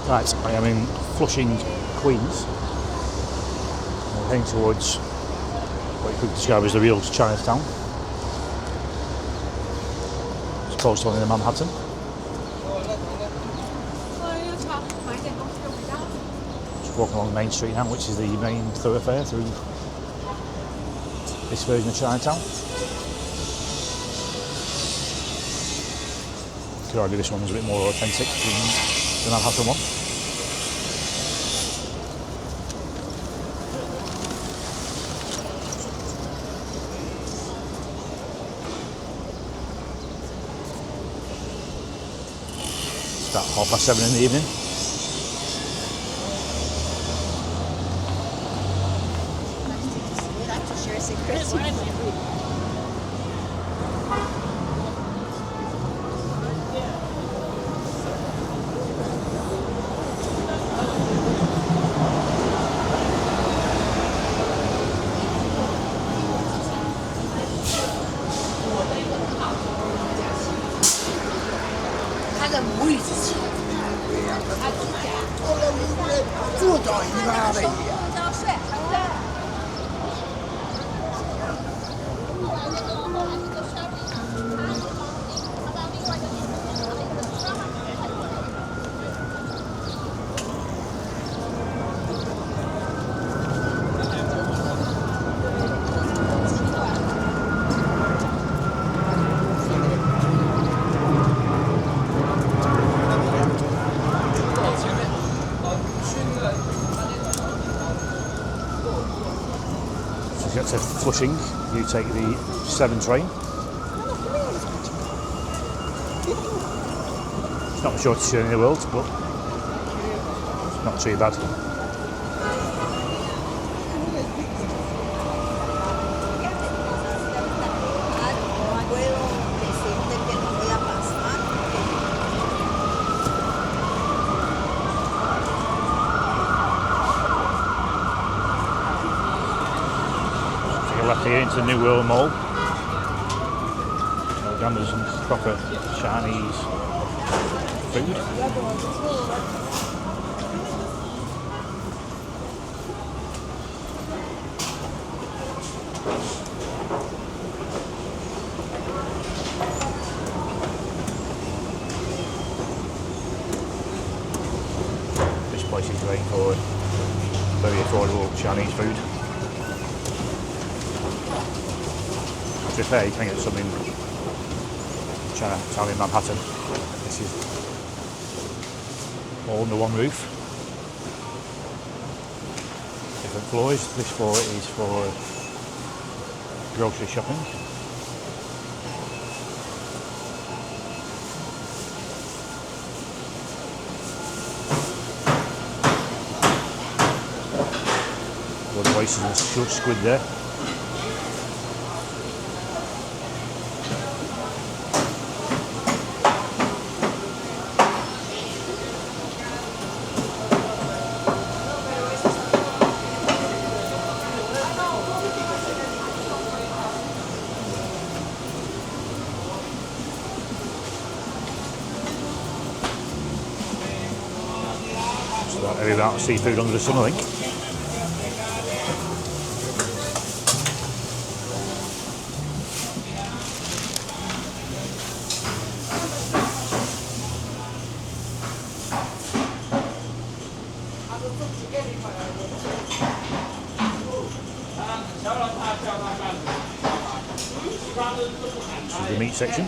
Right, I am in Flushing, Queens. I'm heading towards what you could describe as the real Chinatown. It's close to one in Manhattan. Just walking along Main Street now, which is the main thoroughfare through this version of Chinatown. Could argue this one's a bit more authentic than the Manhattan one. It's about 7:30 in the evening. We like to share secrets. To get to Flushing, you take the 7 train. It's not the shortest journey in the world, but it's not too bad. Left here into the New World Mall. Down there's some proper Chinese food. This place is great for very affordable Chinese food. To be fair, you can get some in Chinatown in Manhattan. This is all under one roof. Different floors. This floor is for grocery shopping. A lot of oysters and squid there. Every amount of seafood under the sun, I think. This is the meat section.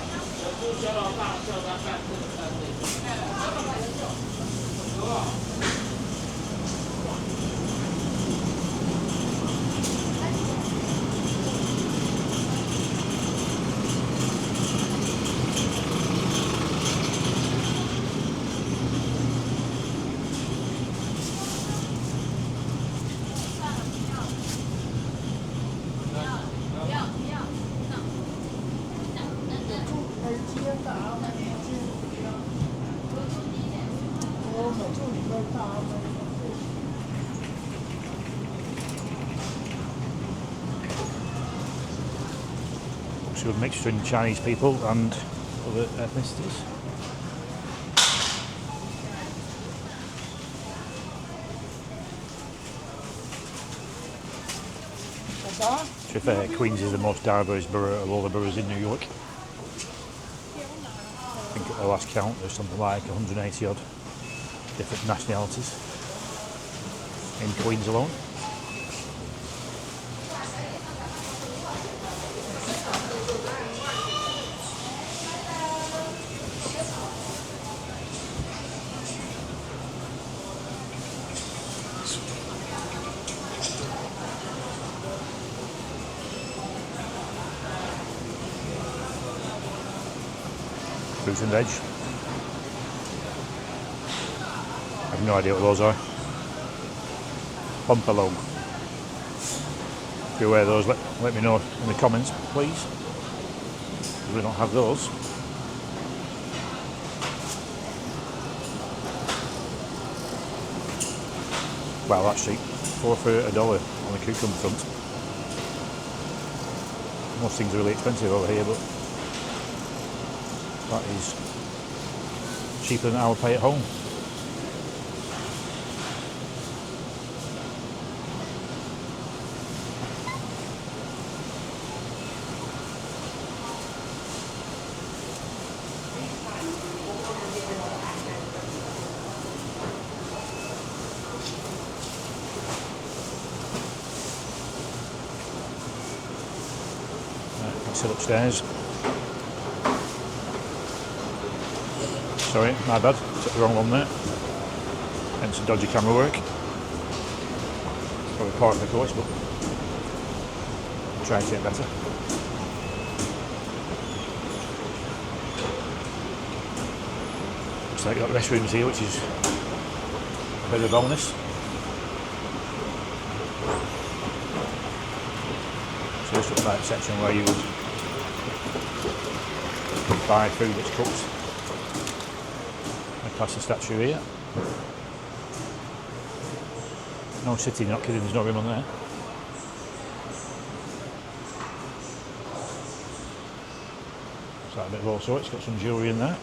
So a mixture in Chinese people and other ethnicities. To be fair, Queens is the most diverse borough of all the boroughs in New York. I think at the last count there's something like 180 odd different nationalities in Queens alone. Fruit and veg. I have no idea what those are. Bumpalo. If you're aware of those, let me know in the comments, please. We don't have those. Well, that's cheap. 4 for $1 on the cucumber front. Most things are really expensive over here, but that is cheaper than I would pay at home. Let's head upstairs. Sorry, my bad, took the wrong one there. Hence the dodgy camera work. Probably part of the course, but I'll try and get better. So I've got restrooms here, which is a bit of a bonus. So this looks like a section where you would buy food that's cooked. Past the statue here. No sitting, not kidding, there's no room on there. It's like a bit of all sorts, it's got some jewellery in there.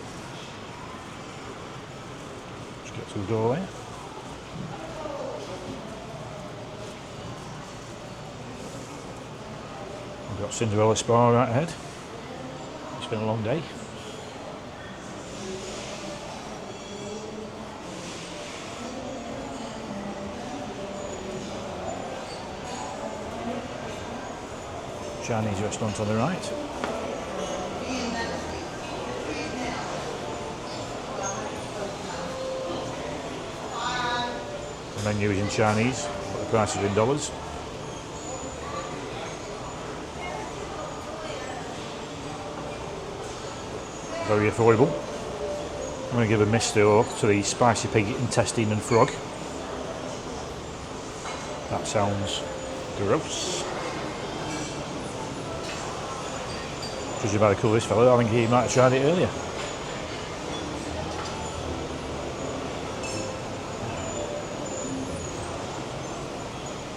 Just get to the doorway. We've got Cinderella Spa right ahead. It's been a long day. Chinese restaurant on the right. The menu is in Chinese, but the prices are in dollars. Very affordable. I'm going to give a miss though to the spicy pig intestine and frog. That sounds gross. Judging by the colour of this fella, I think he might have tried it earlier.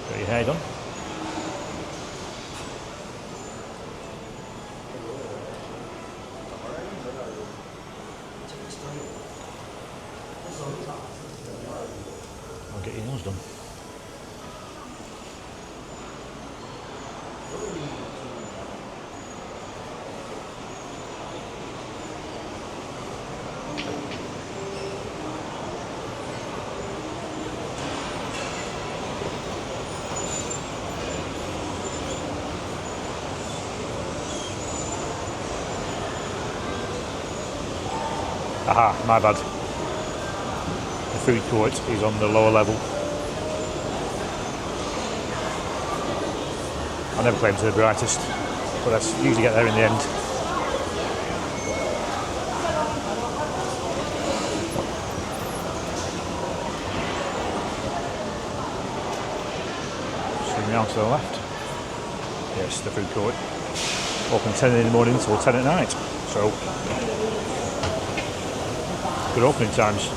Got your hair done. I'll get your nails done. Aha, my bad. The food court is on the lower level. I never claim to be the brightest, but I usually get there in the end. Swing round to the left. Yes, the food court. Open 10 in the morning till 10 at night. So good opening times.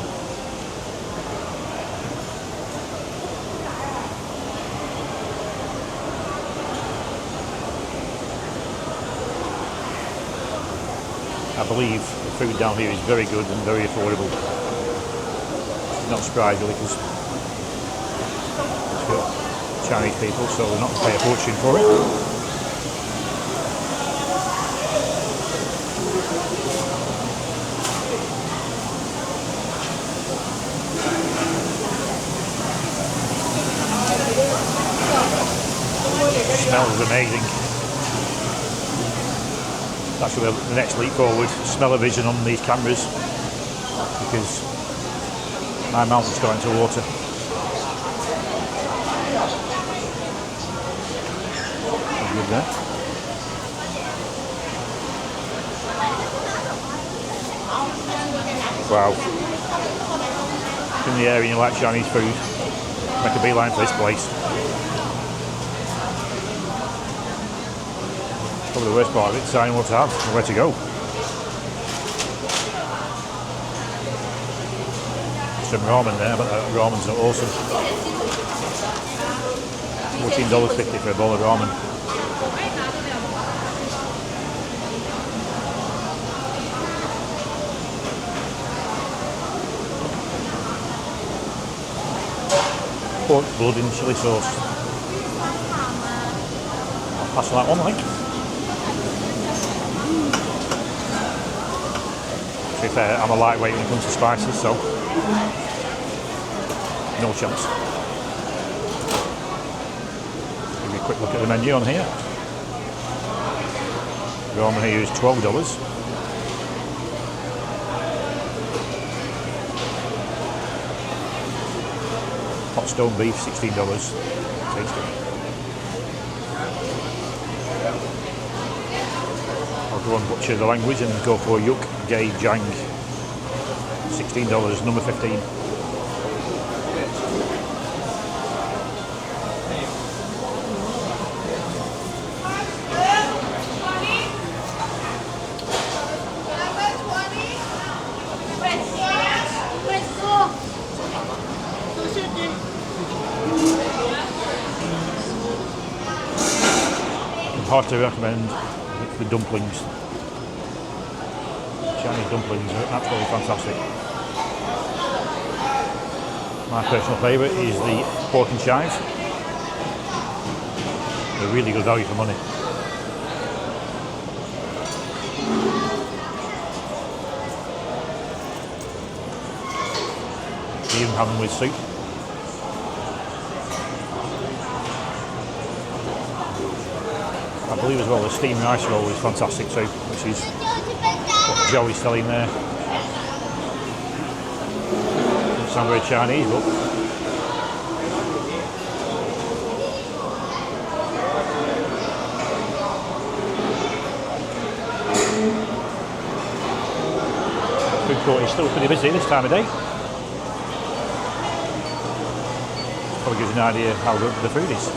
I believe the food down here is very good and very affordable. Not surprised really, because it's got Chinese people, so they're not going to pay a fortune for it. Smells amazing. That's the next leap forward. Smell-o-vision on these cameras, because my mouth is going to water. Good there. Wow. In the area and you like Chinese food, make a beeline for this place. Probably the worst part of it, deciding what to have and where to go. Some ramen there, but ramen's not awesome. $14.50 for a bowl of ramen. Pork blood in chilli sauce. I'll pass on that one, I think. To be fair, I'm a lightweight when it comes to spices, so no chance. Give me a quick look at the menu on here. The ramen here is $12. Hot stone beef, $16. Tasty. I'll go and butcher the language and go for Yuk Gai Jang. $16, number 15. Hard to recommend the dumplings. Chinese dumplings are absolutely fantastic. My personal favourite is the pork and chives. They're really good value for money. You even have them with soup. I believe as well the steamed rice roll is fantastic too, which is what Joey's selling there. Doesn't sound very Chinese, but food court is still pretty busy this time of day. Probably gives you an idea how good the food is.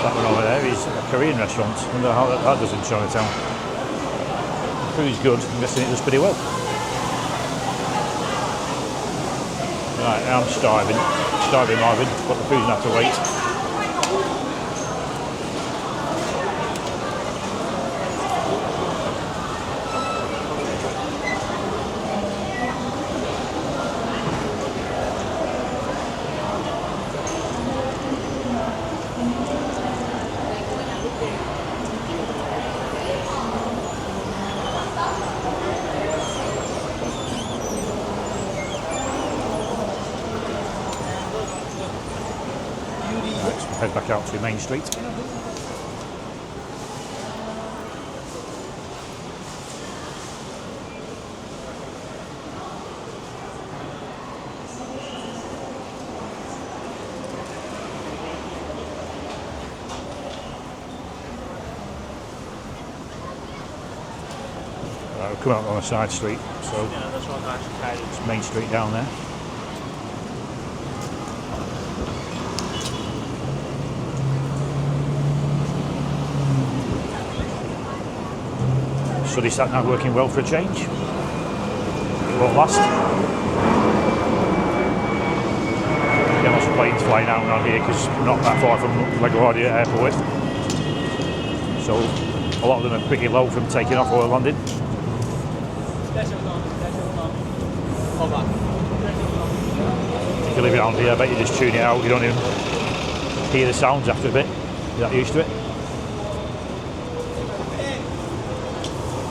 That one over there is a Korean restaurant. I wonder how that does in Chinatown. The food's good, I'm guessing it does pretty well. Right, I'm starving Marvin, but the food's gonna have to wait. Head back out to Main Street. We'll come out on a side street, so it's Main Street down there. Study sat nav working well for a change. It won't last. Get planes flying out around here because we're not that far from LaGuardia Airport. So a lot of them are pretty low from taking off or landing. If you live around here, I bet you just tune it out. You don't even hear the sounds after a bit. You're not used to it.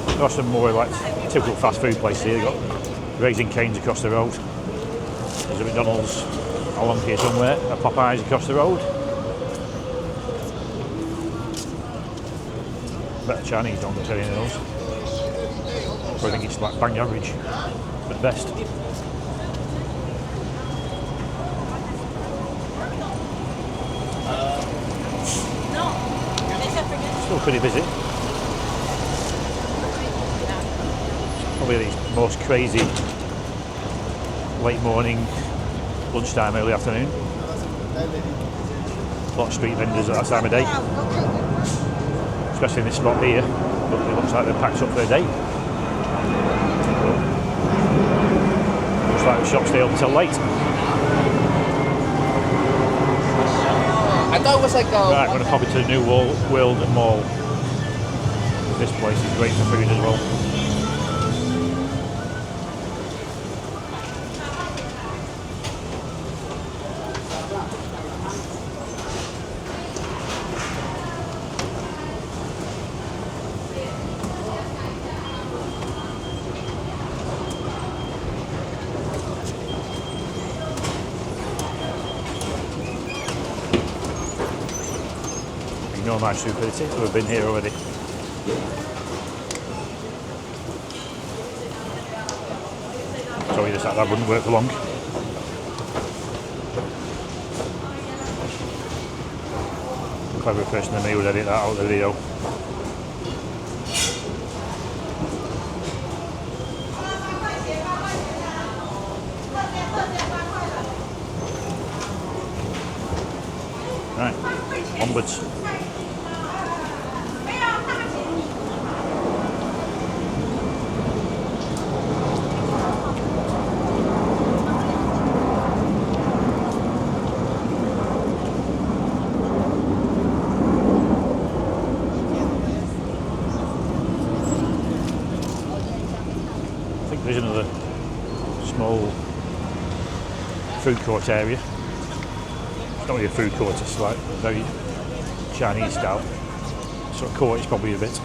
There are some more like typical fast food places here. They've got Raising Cane's across the road. There's a McDonald's along here somewhere. A Popeyes across the road. Better Chinese don't look at any of those. So I think it's like bang average, but best. Still pretty busy. Probably these most crazy late morning, lunchtime, early afternoon. A lot of street vendors at that time of day. Especially in this spot here. But it looks like they're packed up for the day. Looks like the shops stay open till late. I thought it was like a... Right, I'm going to pop into the New World Mall. This place is great for food as well. Ignore my stupidity, we've been here already. Sorry, just that wouldn't work for long. Clever person than me would edit that out of the video. Right, onwards. There's another small food court area. It's not really a food court, it's like very Chinese style. Sort of court is probably a bit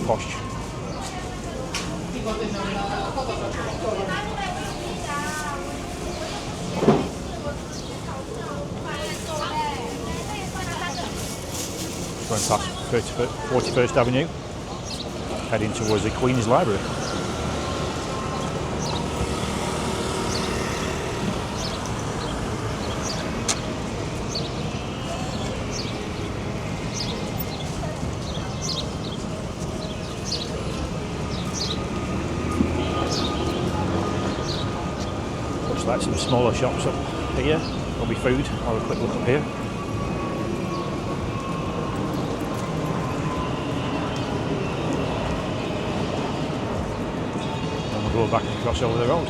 posh. Going past 41st Avenue, heading towards the Queen's Library. Like some smaller shops up here, there'll be food. I'll have a quick look up here. And we'll go back and cross over the road.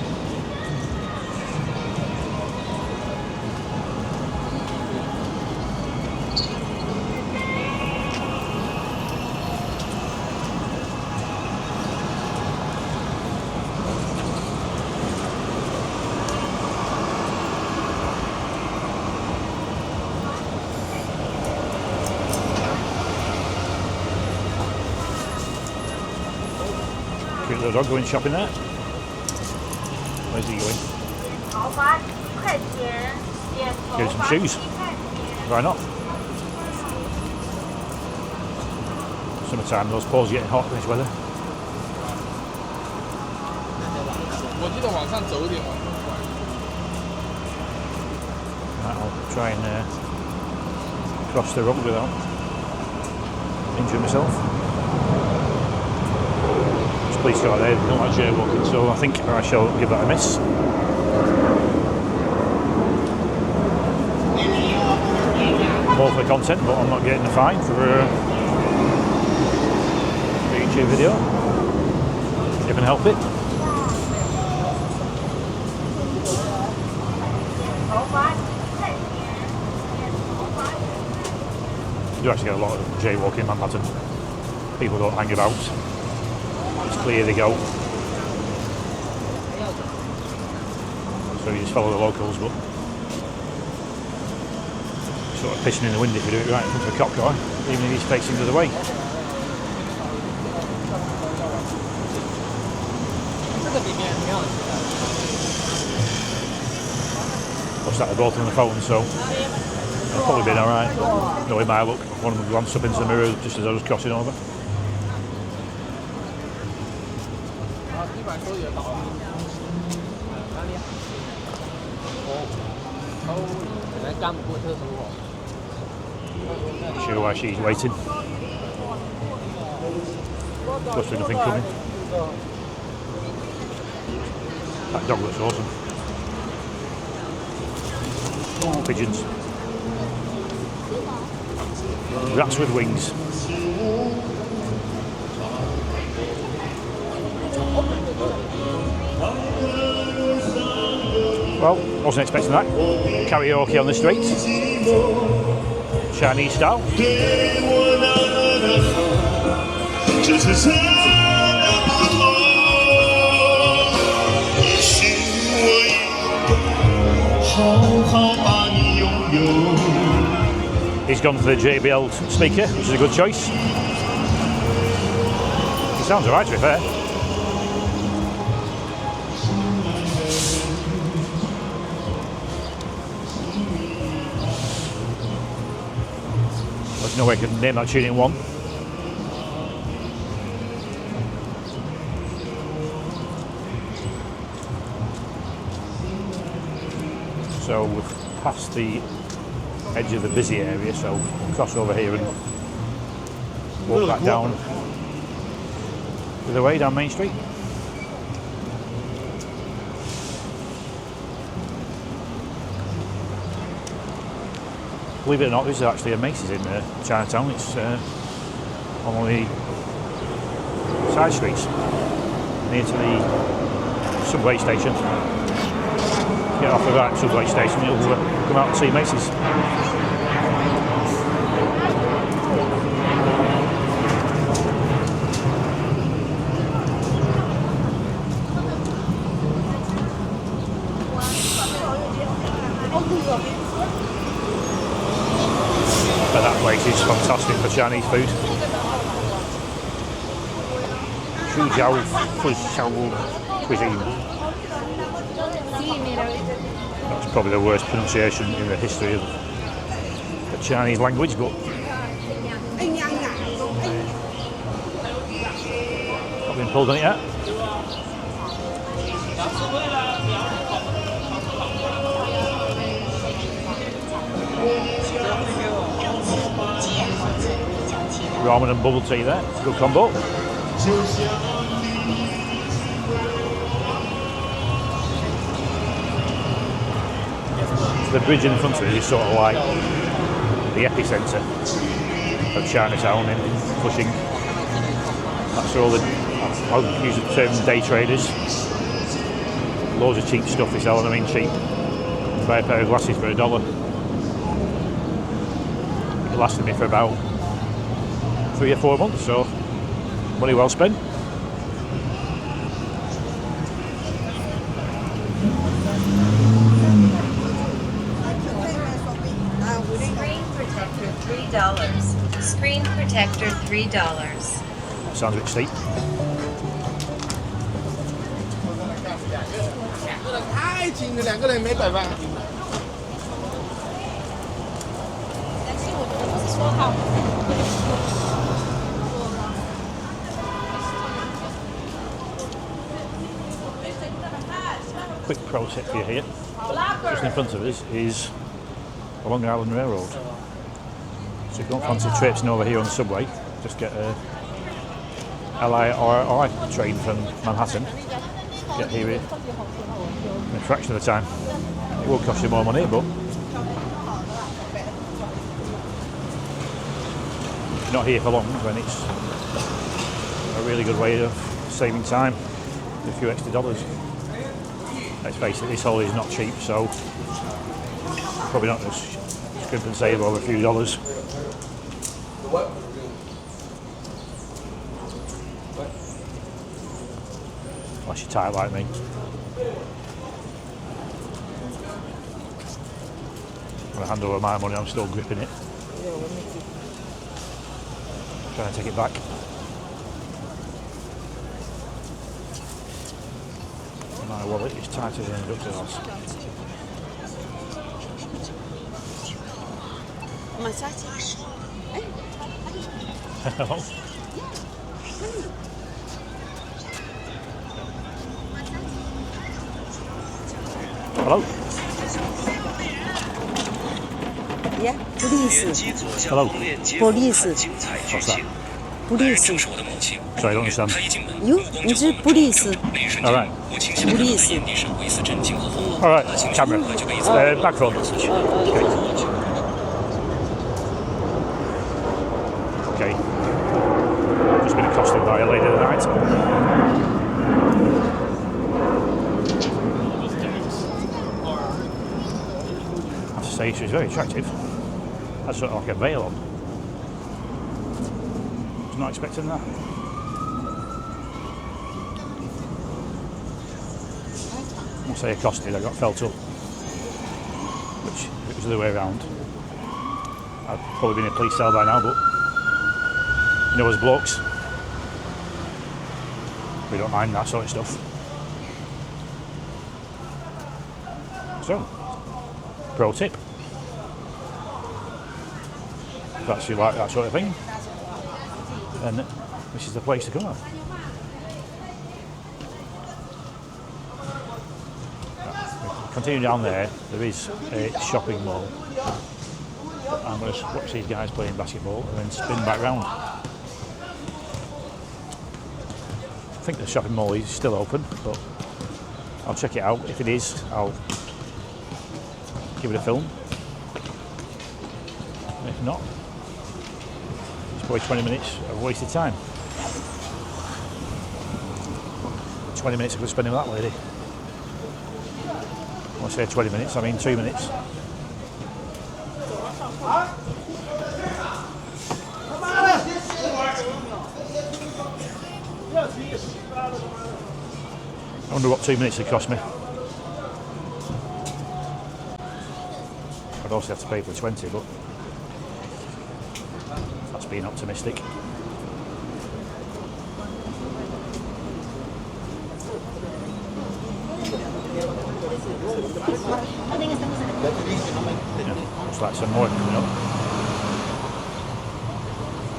Cute little dog going shopping there. Where's he going? Get him some shoes. Why not? Summertime, those paws are getting hot in this weather. Right, I'll try and cross the road without injuring myself. Police car there, they don't like jaywalking, so I think I shall give that a miss. More for the content, but I'm not getting a fine for a YouTube video. If I can help it. You do actually get a lot of jaywalking in Manhattan. People don't hang about. It's clear they go. So you just follow the locals, but sort of pissing in the wind if you do it right in front of a cop car, even if he's facing the other way. I've sat both on the phone, so I've probably been alright. Knowing my look, one of them glanced up into the mirror just as I was crossing over. Not sure why she's waiting. Must be nothing coming. That dog looks awesome. Pigeons. Rats with wings. Well, wasn't expecting that. Karaoke on the street. Chinese style. He's gone for the JBL speaker, which is a good choice. He sounds alright, to be fair. There's no way I can name that tune in one. So we've passed the edge of the busy area, so we'll cross over here and walk back down the other way down Main Street. Believe it or not, there's actually a Macy's in Chinatown. It's on one of the side streets near to the subway station. Get off the right subway station, you'll come out and see Macy's. But that place is fantastic for Chinese food. Suzhou Flushing cuisine. That's probably the worst pronunciation in the history of the Chinese language, but not been pulled on it yet. Ramen and bubble tea there, good combo. The bridge in front of it is sort of like the epicentre of Chinatown in Flushing. That's where all the, I'll use the term day traders. Loads of cheap stuff they sell, and I mean cheap. Buy a pair of glasses for $1. It lasted me for about 3 or 4 months, so money well spent. $3. Screen protector $3. That sounds a bit steep. Quick pro tip for you here. Just in front of us is the Long Island Railroad. So if you don't fancy traipsing over here on the subway, just get a LIRR train from Manhattan. Get here in a fraction of the time. It will cost you more money, but if you're not here for long, then it's a really good way of saving time, a few extra dollars. Let's face it, this holiday is not cheap, so probably not going to scrimp and save over a few dollars. what? Unless you're tight like me. When I hand over my money, I'm still gripping it. Trying to take it back. My wallet is tighter than a duck's arse. Hello. Yeah, police. Hello. Police. What's that? Police. Sorry, I don't understand. You? It's police. All right. Police. All right. Camera. Back road. Okay. Just been accosted by a lady tonight. I have to say she's very attractive. That's sort of like a veil on. Was not expecting that. I say accosted, I got felt up. Which, if it was the other way around, I'd probably been in a police cell by now, but you know, as blokes, we don't mind that sort of stuff. So, pro tip. If that's you like that sort of thing, then this is the place to come. Continue down there, there is a shopping mall. I'm going to watch these guys playing basketball and then spin back round. I think the shopping mall is still open, but I'll check it out. If it is, I'll give it a film. And if not, it's probably 20 minutes of wasted time. 20 minutes I could spend with that lady. When I say 20 minutes, I mean 2 minutes. I wonder what 2 minutes would cost me. I'd also have to pay for 20, but that's being optimistic. Yeah, looks like some more coming up.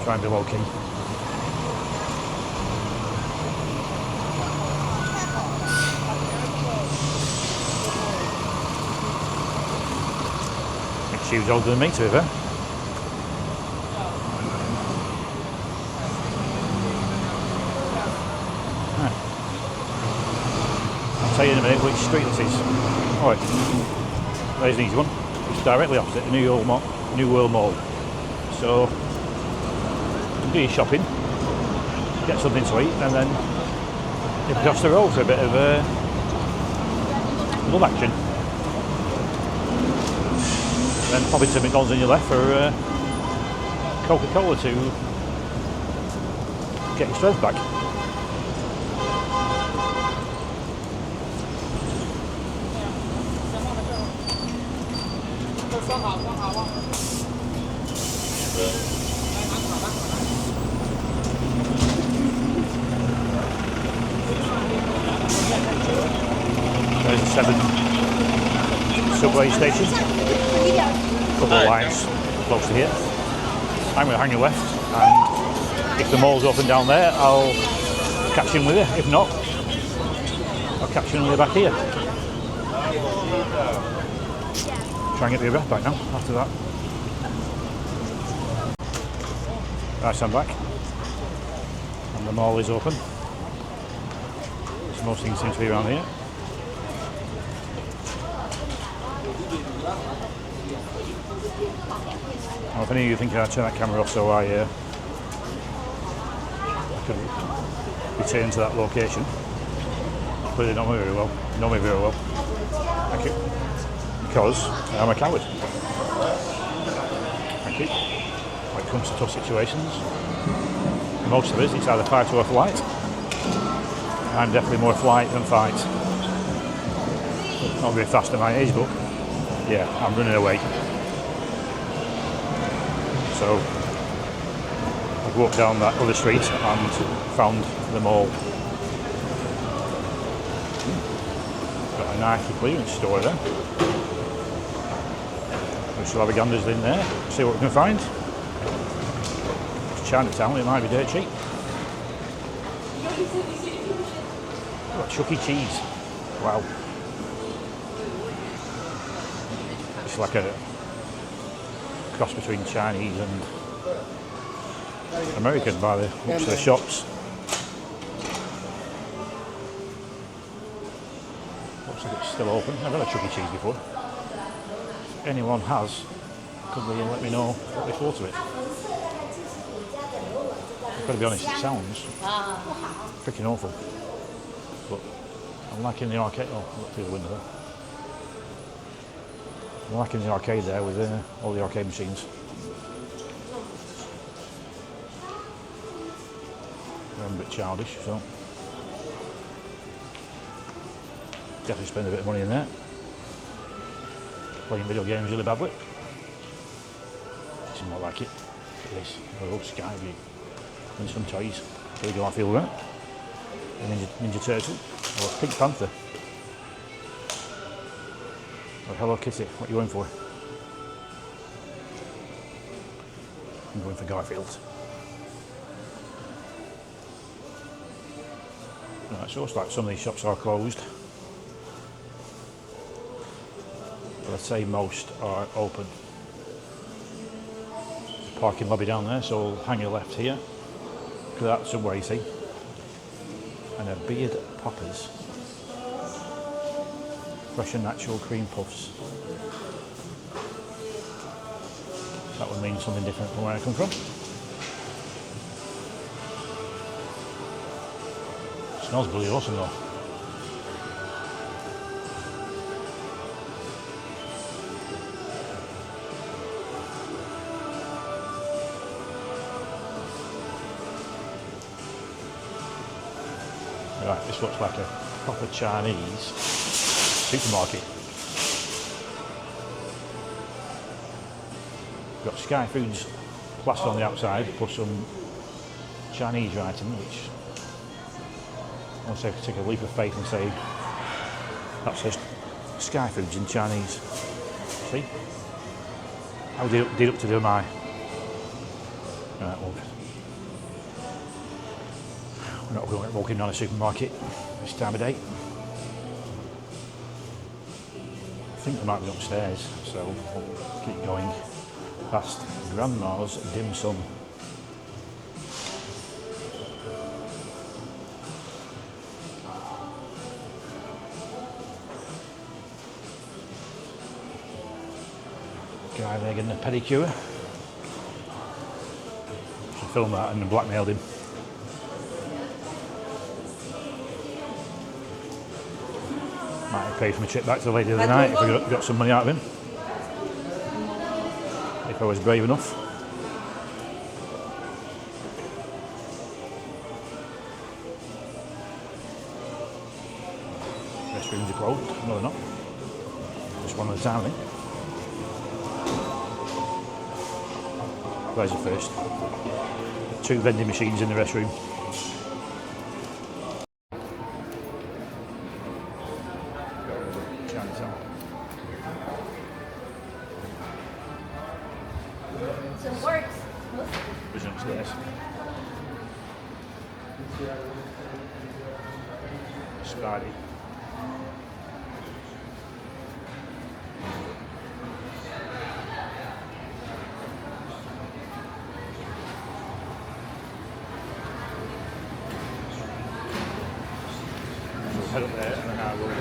Try and be low key. I think she was older than me, to be fair. Right. I'll tell you in a minute which street this is. Alright, there's an easy one. It's directly opposite the New World Mall. So, you can do your shopping, get something to eat, and then nip across the road for a bit of love action. And then pop into McDonald's on your left for Coca-Cola to get your strength back. There's 7 subway station. Couple of lines close to here. I'm going to hang a left, and if the mall's open down there, I'll catch in with you. If not, I'll catch in with you back here. Try and get the breath back now after that. Right, so I'm back, and the mall is open. So most things seem to be around here. Well, if any of you think I'd turn that camera off so I could return to that location, clearly not me very well. Know me very well. Thank you. Because I'm a coward. Thank you. when it comes to tough situations. Most of us, it's either fight or flight. I'm definitely more flight than fight. Not very fast at my age, but yeah, I'm running away. So I've walked down that other street and found the mall. Got a Nike clearance store there. We still have a ganders in there, see what we can find. It's Chinatown, it might be dirt cheap. Got Chuck E. Cheese. Wow. It's like a cross between Chinese and American by the looks of the shops. Looks like it's still open. I've had a Chuck E. Cheese before. If anyone has, could they let me know what they thought of it? I've got to be honest, it sounds freaking awful. But I'm liking the arcade. Oh, look through the window there. I'm liking the arcade there with all the arcade machines. I'm a bit childish, so definitely spend a bit of money in there. Playing video games really badly. It's not like it. Look at this. Oh, Skyview. And some toys. There we go, I feel right. A Ninja Turtle. Or a Pink Panther. Or Hello Kitty. What are you going for? I'm going for Garfield. Right, so it looks like some of these shops are closed. But I'd say most are open. There's a parking lobby down there, so we'll hang a left here. Look at that subway, you see. And a beard poppers. Fresh and natural cream puffs. That would mean something different from where I come from. Smells bloody awesome though. Right, this looks like a proper Chinese supermarket. Got Sky Foods plastered on the outside, plus some Chinese writing, which I want to take a leap of faith and say that says Sky Foods in Chinese. See? How deductive am I? Right, well, we're not going walking down a supermarket this time of day. I think they might be upstairs, so we'll keep going past Grandma's Dim Sum. Guy there getting a pedicure. Should film that and blackmailed him. Might have paid for my trip back to the lady of the night if I got some money out of him. If I was brave enough. Restrooms are closed. No, they're not. Just one at a time, I think. There's the first. 2 vending machines in the restroom. Chinatown. Some works. Vision upstairs. Spidey. Head up there and then I will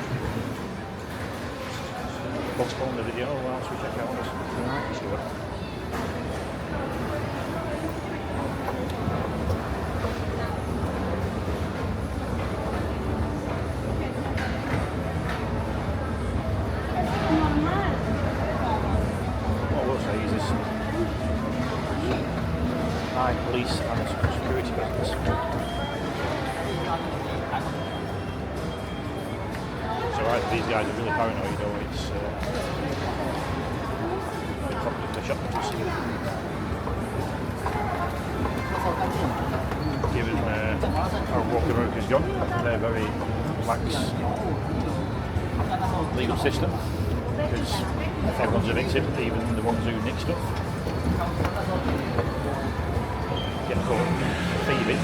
postpone the video whilst we check out what's tonight. Let's do it. What I will say is this police and security guards. So these guys are really paranoid, or it's the shop that you see. Given how walk America's gone, they're very lax legal system, because everyone's a victim, even the ones who nick stuff. Get caught thieving,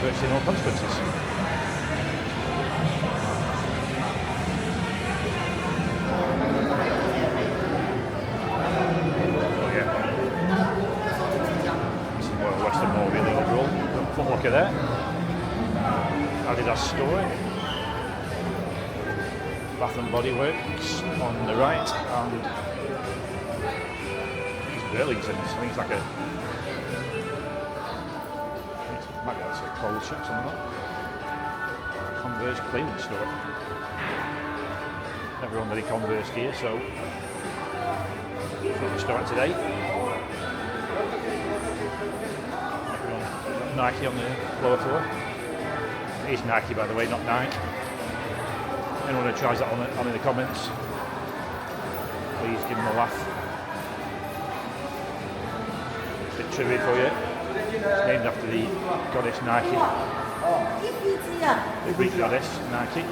virtually no consequences. Look at that. Adidas store. Bath and Body Works on the right, and it's Burlington. I think it's like it might be like a clothes shop, something like that. Converse clearance store. Never owned any Converse gear, so from the start today. Nike on the lower floor. It is Nike, by the way, not Nike. Anyone who tries that on in the comments, please give them a laugh. Bit trivia for you. It's named after the goddess Nike, the Greek goddess Nike,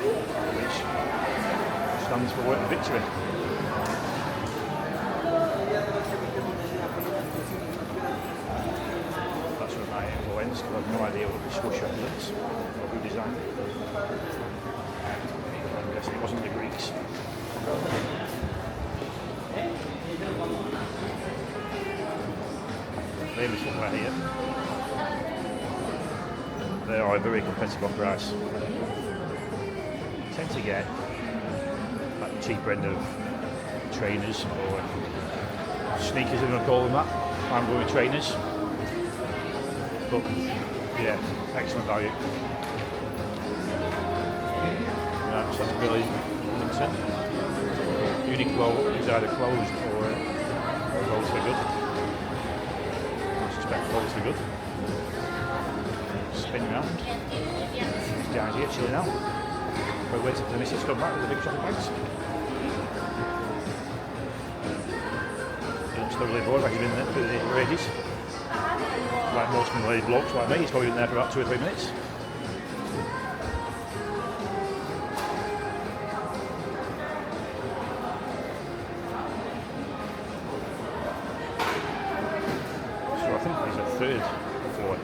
which stands for word victory. I have no idea what the swoosh is or who designed it. I'm guessing it wasn't the Greeks. Famous footwear here. They are very competitive on price. You tend to get like the cheaper end of trainers or sneakers, if you want to call them that. I'm going with trainers. But yeah, excellent value. Right, so that's Billy Linton. Uniqlo is either closed or closed for good. I suspect closed for good. Spin round. These guys here chilling out. We're waiting for the missus to come back with the big shopping bags. Don't still really bored, like he's been there for ages. Like most middle-aged blokes like me, he's probably been there for about 2 or 3 minutes. So I think he's a third floor.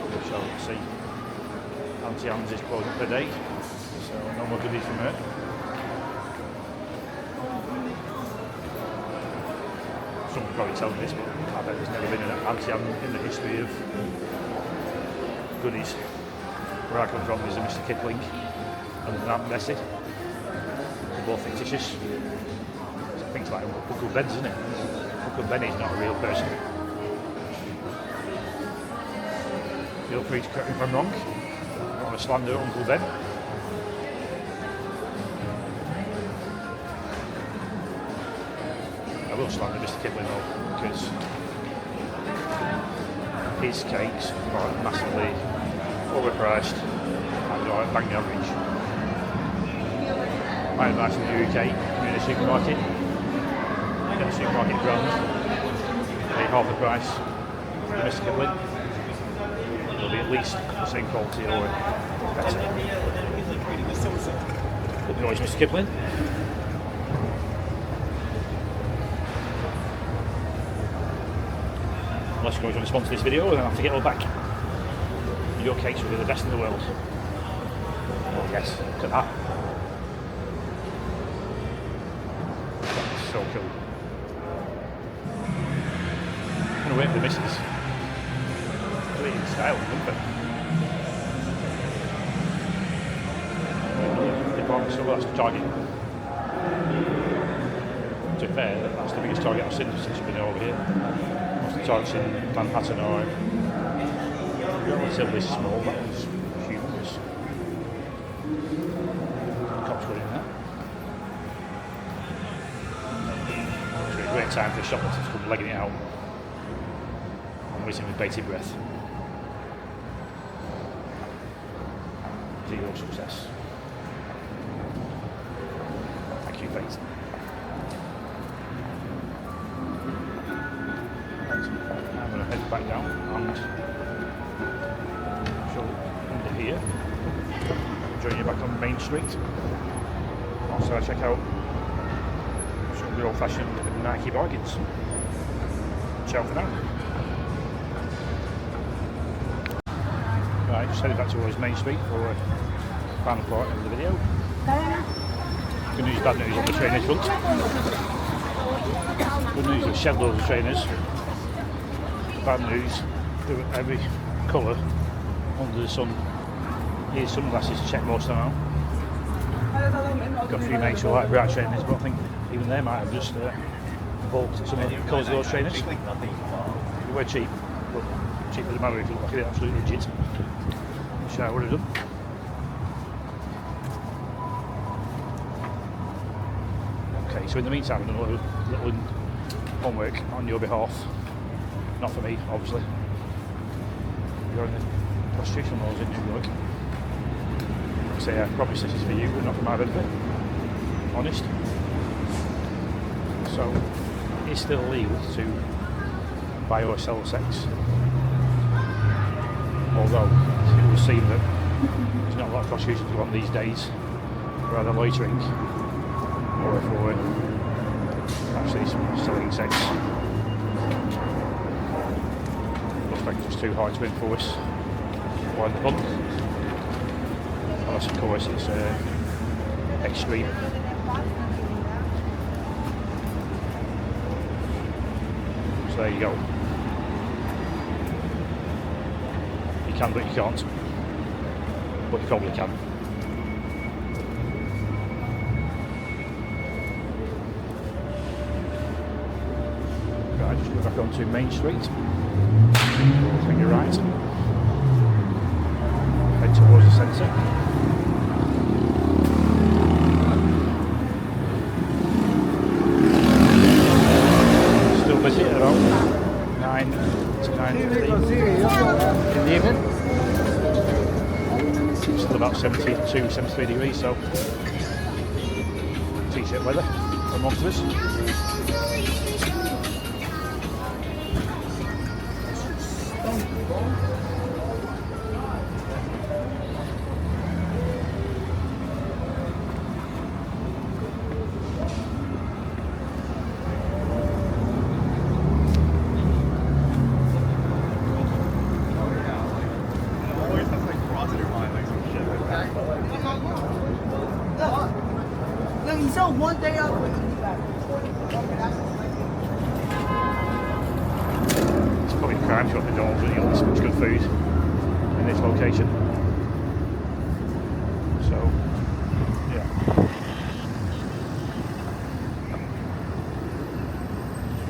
We shall see. Auntie Anne's is closing for the day, so no more goodies from her. Some people probably tell me this, but I bet there's never been an Auntie Anne in the history of goodies. Where I come from is a Mr. Kipling and an Aunt Bessie. They're both fictitious. Things like Uncle Ben's, isn't it? Uncle Benny's not a real person. Feel free to correct me if I'm wrong. I don't want to slander Uncle Ben. I will slander Mr. Kipling though, because his cakes are massively overpriced and are bang average. My advice in the UK, if you're in a supermarket, get a supermarket brand, pay half the price for Mr. Kipling. It'll be at least the same quality or better. Hope you know it's Mr. Kipling. Unless you're going to sponsor this video, then I have to get all back. Your cakes will be the best in the world. Oh yes, look at that. That's so cool. I'm going to wait for the missus. Do it in style, isn't it? Department store, that's Target. To be fair, that's the biggest Target I've seen since you've been over here. Targets in Manhattan are relatively small, that was humongous. The cops were in there. It's really great time for the shoplifter to come legging it out. I'm waiting with bated breath. Zero success. Thank you, fate. I'm going to head back down and show under here. Join you back on Main Street. Also, I check out some good old-fashioned Nike bargains. Ciao for now. Right, just headed back towards Main Street for a final part of the video. Good news, bad news on the trainers front. Good news, there's shed loads of trainers. Bad news, there were every colour under the sun. Need sunglasses to check most of them out. Got a few mates who like bright trainers, but I think even they might have just bulked some of the colours of those trainers. They were cheap, but cheap doesn't matter if you look like an absolute idiot. Which I would have done. Okay, so in the meantime, I've done a little homework on your behalf. Not for me, obviously. You're in the prostitution laws in New York. I say I promise this is for you, but not for my benefit. Honest. So, it's still illegal to buy or sell sex. Although it would seem that there's not a lot of prostitution to go on these days, for either loitering or for actually selling sex. Looks like it's just too hard to enforce. Wind the bump. Unless of course it's extreme. So there you go. You can but you can't. But you probably can. Right, just go back onto Main Street. Finger right. Head towards the centre. Still busy at about 9 to 9:15 in the evening. It's still about 72, 73 degrees, so t-shirt weather for most of us. One day out. It's probably a crime shop they don't really this much good food in this location. So, yeah.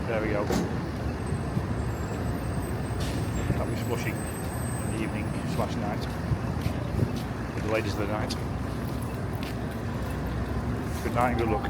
There we go. That was Flushing in the evening / night with the ladies of the night. Good night and good luck.